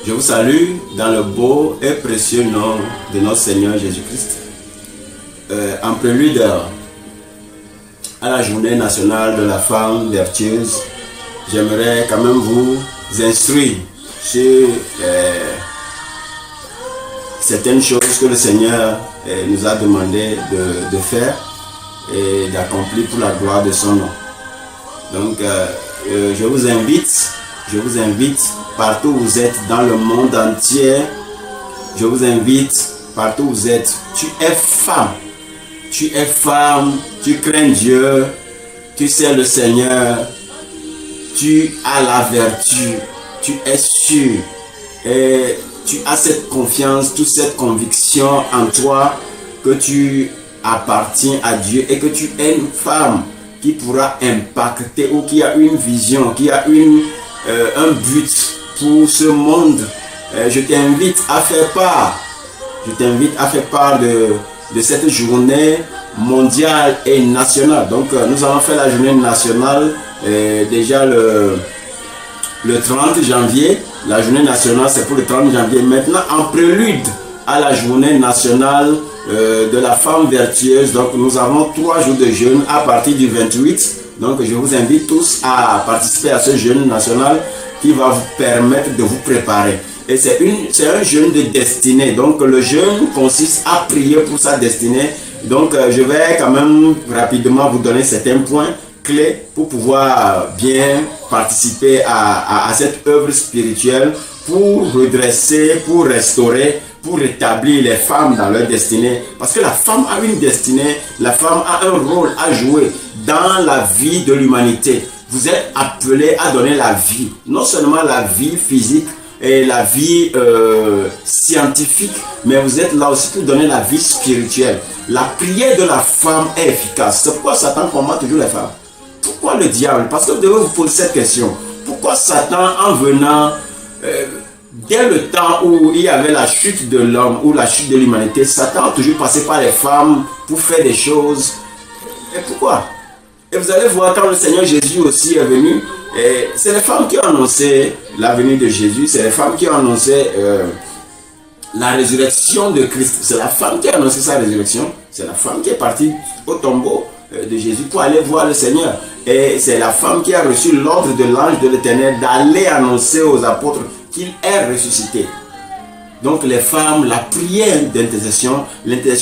Je vous salue dans le beau et précieux nom de notre Seigneur Jésus-Christ. En prélude à la journée nationale de la femme vertueuse, j'aimerais quand même vous instruire sur certaines choses que le Seigneur nous a demandé de faire et d'accomplir pour la gloire de son nom. Donc, je vous invite partout où vous êtes dans le monde entier. Je vous invite partout où vous êtes. Tu es femme, tu crains Dieu, tu sais le Seigneur, tu as la vertu, tu es sûr et tu as cette confiance, toute cette conviction en toi que tu appartiens à Dieu et que tu es une femme qui pourra impacter ou qui a une vision, qui a un but pour ce monde. Je t'invite à faire part. De cette journée mondiale et nationale. Donc nous allons faire la journée nationale déjà le 30 janvier. La journée nationale c'est pour le 30 janvier. Maintenant en prélude à la journée nationale de la femme vertueuse. Donc nous avons 3 jours de jeûne à partir du 28. Donc je vous invite tous à participer à ce jeûne national qui va vous permettre de vous préparer. Et c'est un jeûne de destinée. Donc le jeûne consiste à prier pour sa destinée. Donc je vais quand même rapidement vous donner certains points clés pour pouvoir bien participer à cette œuvre spirituelle pour redresser, pour restaurer, pour rétablir les femmes dans leur destinée. Parce que la femme a une destinée, la femme a un rôle à jouer dans la vie de l'humanité. Vous êtes appelés à donner la vie, non seulement la vie physique et la vie scientifique, mais vous êtes là aussi pour donner la vie spirituelle. La prière de la femme est efficace. C'est pourquoi Satan combat toujours les femmes. Pourquoi le diable? Parce que vous devez vous poser cette question. Pourquoi Satan, en venant dès le temps où il y avait la chute de l'homme ou la chute de l'humanité, Satan a toujours passé par les femmes pour faire des choses. Et pourquoi? Et vous allez voir quand le Seigneur Jésus aussi est venu, c'est les femmes qui ont annoncé la venue de Jésus, c'est les femmes qui ont annoncé la résurrection de Christ. C'est la femme qui a annoncé sa résurrection, c'est la femme qui est partie au tombeau de Jésus pour aller voir le Seigneur. Et c'est la femme qui a reçu l'ordre de l'ange de l'Éternel d'aller annoncer aux apôtres qu'il est ressuscité. Donc les femmes, la prière d'intercession, l'intercession